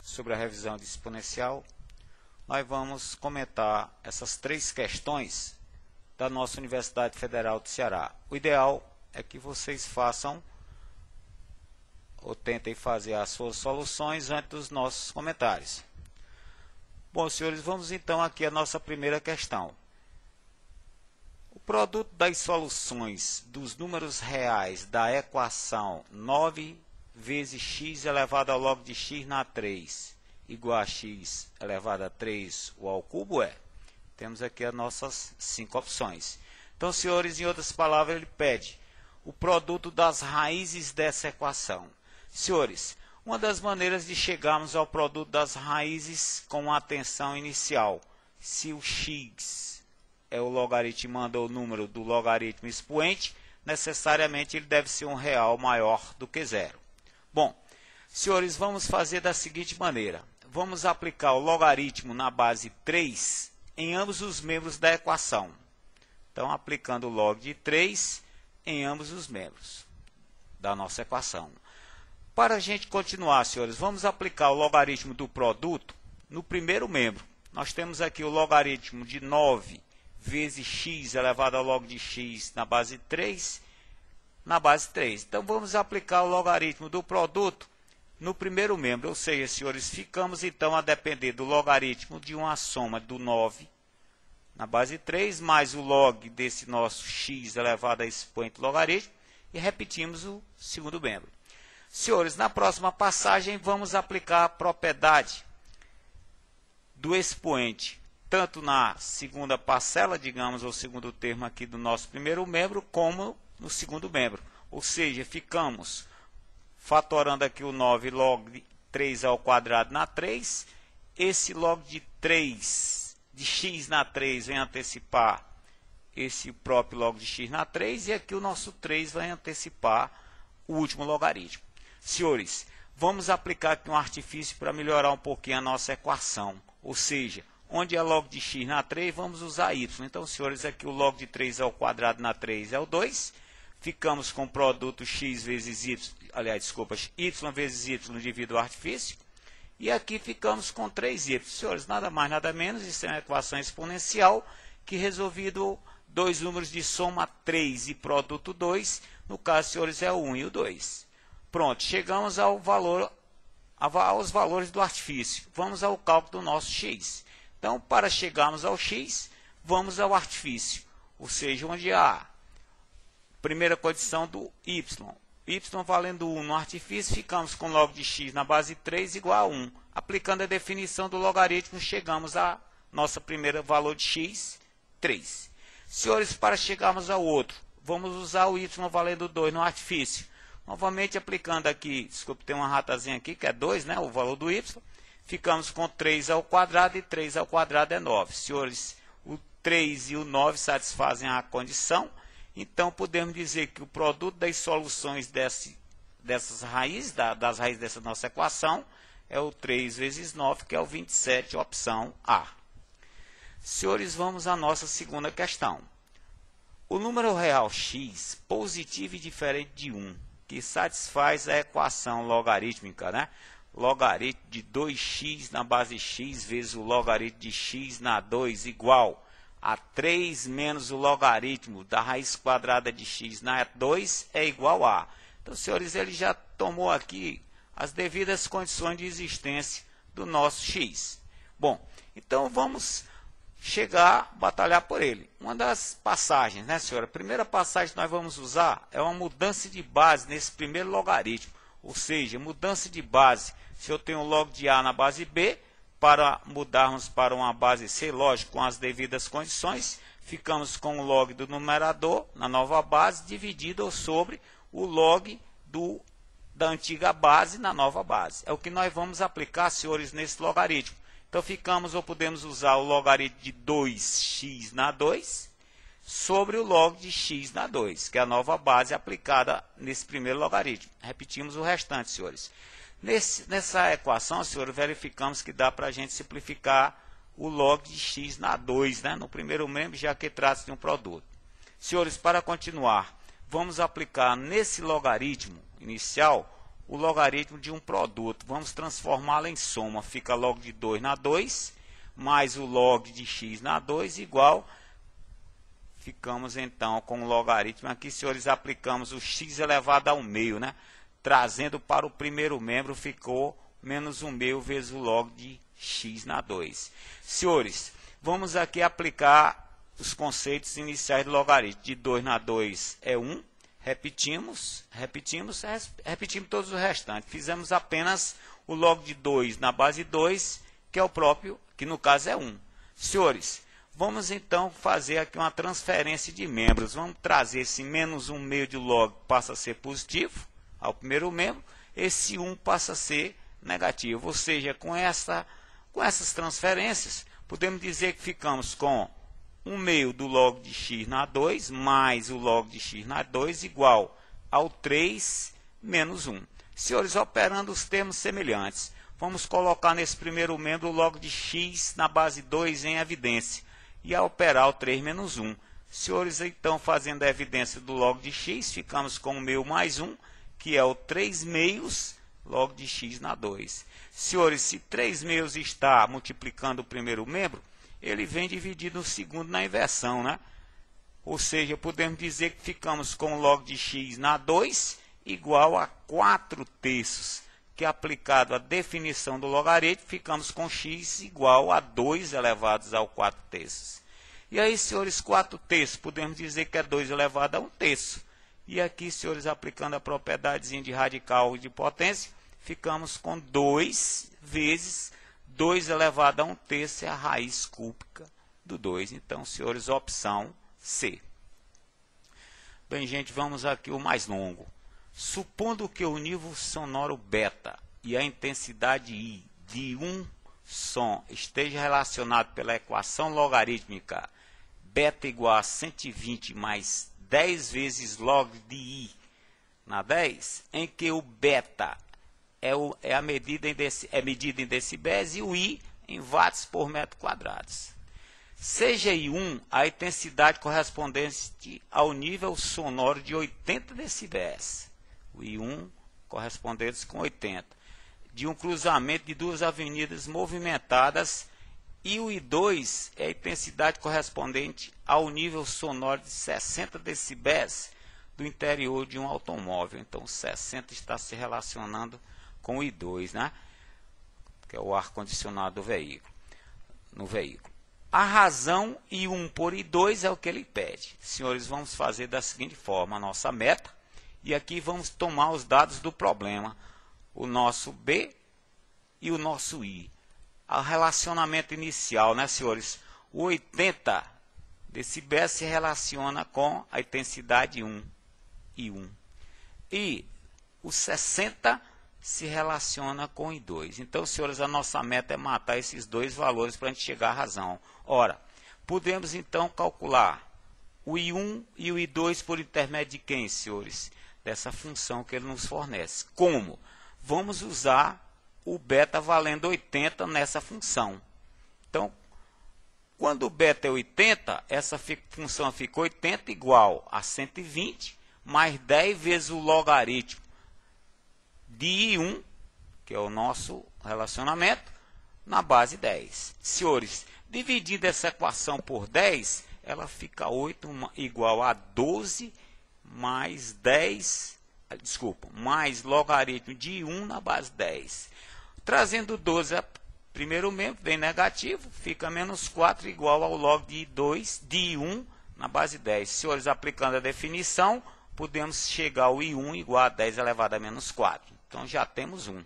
Sobre a revisão de exponencial, nós vamos comentar essas três questões da nossa Universidade Federal do Ceará. O ideal é que vocês façam ou tentem fazer as suas soluções antes dos nossos comentários. Bom, senhores, vamos então aqui à nossa primeira questão. O produto das soluções dos números reais da equação 9 vezes x elevado ao log de x na 3 igual a x elevado a 3 o ao cubo é. Temos aqui as nossas 5 opções. Então, senhores, em outras palavras, ele pede o produto das raízes dessa equação. Senhores, uma das maneiras de chegarmos ao produto das raízes com a atenção inicial, se o x é o logaritmando ou número do logaritmo expoente, necessariamente ele deve ser um real maior do que zero. Bom, senhores, vamos fazer da seguinte maneira. Vamos aplicar o logaritmo na base 3 em ambos os membros da equação. Então, aplicando o log de 3 em ambos os membros da nossa equação. Para a gente continuar, senhores, vamos aplicar o logaritmo do produto no primeiro membro. Nós temos aqui o logaritmo de 9 vezes x elevado ao log de x na base 3, na base 3. Então, vamos aplicar o logaritmo do produto no primeiro membro. Ou seja, senhores, ficamos então a depender do logaritmo de uma soma do 9 na base 3, mais o log desse nosso x elevado a expoente logaritmo, e repetimos o segundo membro. Senhores, na próxima passagem, vamos aplicar a propriedade do expoente, tanto na segunda parcela, digamos, ou segundo termo aqui do nosso primeiro membro, como no segundo membro. Ou seja, ficamos fatorando aqui o 9 log de 3 ao quadrado na 3. Esse log de 3 de x na 3 vem antecipar esse próprio log de x na 3. E aqui o nosso 3 vai antecipar o último logaritmo. Senhores, vamos aplicar aqui um artifício para melhorar um pouquinho a nossa equação. Ou seja, onde é log de x na 3, vamos usar y. Então, senhores, aqui o log de 3 ao quadrado na 3 é o 2. Ficamos com o produto x vezes y, aliás, desculpa, y vezes y devido ao artifício. E aqui ficamos com 3y. Senhores, nada mais, nada menos, isso é uma equação exponencial que resolvido dois números de soma 3 e produto 2, no caso, senhores, é o 1 e o 2. Pronto, chegamos ao valor, aos valores do artifício. Vamos ao cálculo do nosso x. Então, para chegarmos ao x, vamos ao artifício, ou seja, onde há primeira condição do y. Y valendo 1 no artifício, ficamos com log de x na base 3 igual a 1. Aplicando a definição do logaritmo, chegamos a nossa primeira valor de x, 3. Senhores, para chegarmos ao outro, vamos usar o y valendo 2 no artifício. Novamente aplicando aqui, desculpe, tem uma ratazinha aqui, que é 2, né, o valor do y. Ficamos com 3 ao quadrado, e 3 ao quadrado é 9. Senhores, o 3 e o 9 satisfazem a condição. Então, podemos dizer que o produto das soluções dessas raízes, das raízes dessa nossa equação, é o 3 vezes 9, que é o 27, opção A. Senhores, vamos à nossa segunda questão. O número real x, positivo e diferente de 1, que satisfaz a equação logarítmica, né? Logaritmo de 2x na base x vezes o logaritmo de x na 2 igual a 3 menos o logaritmo da raiz quadrada de x na 2 é igual a. Então, senhores, ele já tomou aqui as devidas condições de existência do nosso x. Bom, então vamos batalhar por ele. Uma das passagens, né, senhora? A primeira passagem que nós vamos usar é uma mudança de base nesse primeiro logaritmo. Ou seja, mudança de base. Se eu tenho log de A na base B, para mudarmos para uma base C, lógico, com as devidas condições, ficamos com o log do numerador na nova base dividido sobre o log da antiga base na nova base. É o que nós vamos aplicar, senhores, nesse logaritmo. Então, ficamos ou podemos usar o logaritmo de 2x na 2 sobre o log de x na 2, que é a nova base aplicada nesse primeiro logaritmo. Repetimos o restante, senhores. Nessa equação, senhores, verificamos que dá para a gente simplificar o log de x na 2, né, no primeiro membro, já que trata-se de um produto. Senhores, para continuar, vamos aplicar nesse logaritmo inicial o logaritmo de um produto. Vamos transformá-lo em soma. Fica log de 2 na 2, mais o log de x na 2, igual. Ficamos então com o logaritmo aqui, senhores, aplicamos o x elevado ao meio, né? Trazendo para o primeiro membro, ficou menos 1 meio vezes o log de x na 2. Senhores, vamos aqui aplicar os conceitos iniciais do logaritmo. De 2 na 2 é 1. Repetimos todos os restantes. Fizemos apenas o log de 2 na base 2, que é o próprio, que no caso é 1. Senhores, vamos então fazer aqui uma transferência de membros. Vamos trazer esse menos 1 meio de log, passa a ser positivo ao primeiro membro. Esse 1 passa a ser negativo. Ou seja, com essas transferências, podemos dizer que ficamos com 1 meio do log de x na 2 mais o log de x na 2 igual ao 3 menos 1. Senhores, operando os termos semelhantes, vamos colocar nesse primeiro membro o log de x na base 2 em evidência e a operar o 3 menos 1. Senhores, então, fazendo a evidência do log de x, ficamos com 1 meio mais 1, que é o 3 meios log de x na 2. Senhores, se 3 meios está multiplicando o primeiro membro, ele vem dividido no segundo na inversão, né? Ou seja, podemos dizer que ficamos com log de x na 2 igual a 4 terços, que aplicado a definição do logaritmo, ficamos com x igual a 2 elevados ao 4 terços. E aí, senhores, 4 terços, podemos dizer que é 2 elevado a 1 terço. E aqui, senhores, aplicando a propriedadezinha de radical e de potência, ficamos com 2 vezes 2 elevado a 1 terço é a raiz cúbica do 2. Então, senhores, opção C. Bem, gente, vamos aqui o mais longo. Supondo que o nível sonoro beta e a intensidade I de um som esteja relacionado pela equação logarítmica beta igual a 120 mais 10 vezes log de I na 10, em que o beta é medido em decibéis e o I em watts por metro quadrado. Seja I1 a intensidade correspondente ao nível sonoro de 80 decibéis. O I1 correspondente com 80. De um cruzamento de duas avenidas movimentadas. E o I2 é a intensidade correspondente ao nível sonoro de 60 decibéis do interior de um automóvel. Então, 60 está se relacionando com o I2, né? Que é o ar-condicionado do veículo, no veículo. A razão I1 por I2 é o que ele pede. Senhores, vamos fazer da seguinte forma a nossa meta. E aqui vamos tomar os dados do problema. O nosso B e o nosso I. O relacionamento inicial, né, senhores? O 80 decibéis se relaciona com a intensidade 1, I1. E o 60 se relaciona com I2. Então, senhores, a nossa meta é matar esses dois valores para a gente chegar à razão. Ora, podemos então calcular o I1 e o I2 por intermédio de quem, senhores? Dessa função que ele nos fornece. Como? Vamos usar o beta valendo 80 nessa função. Então, quando o beta é 80, essa função fica 80 igual a 120 mais 10 vezes o logaritmo de I1, que é o nosso relacionamento, na base 10. Senhores, dividindo essa equação por 10, ela fica 8 igual a 12 mais 10, mais logaritmo de I1 na base 10. Trazendo 12 a primeiro membro, vem negativo, fica menos 4 igual ao log de I2 de I1 na base 10. Senhores, aplicando a definição, podemos chegar ao I1 igual a 10 elevado a menos 4. Então, já temos 1.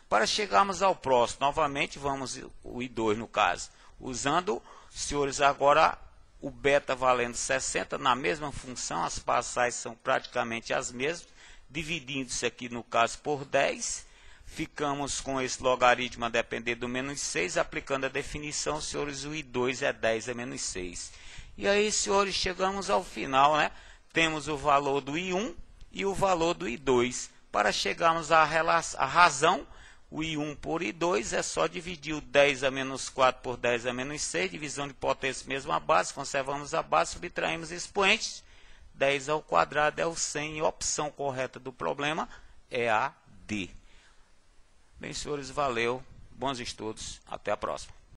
Para chegarmos ao próximo, novamente, vamos o I2 no caso. Usando, senhores, agora o beta valendo 60 na mesma função, as passagens são praticamente as mesmas. Dividindo isso aqui, no caso, por 10, ficamos com esse logaritmo a depender do menos 6. Aplicando a definição, senhores, o I2 é 10 a menos 6. E aí, senhores, chegamos ao final, né? Temos o valor do I1 e o valor do I2. Para chegarmos à razão, o I1 por I2 é só dividir o 10 a menos 4 por 10 a menos 6, divisão de potência mesma base, conservamos a base, subtraímos expoentes, 10 ao quadrado é o 100, e a opção correta do problema é a D. Bem, senhores, valeu, bons estudos, até a próxima.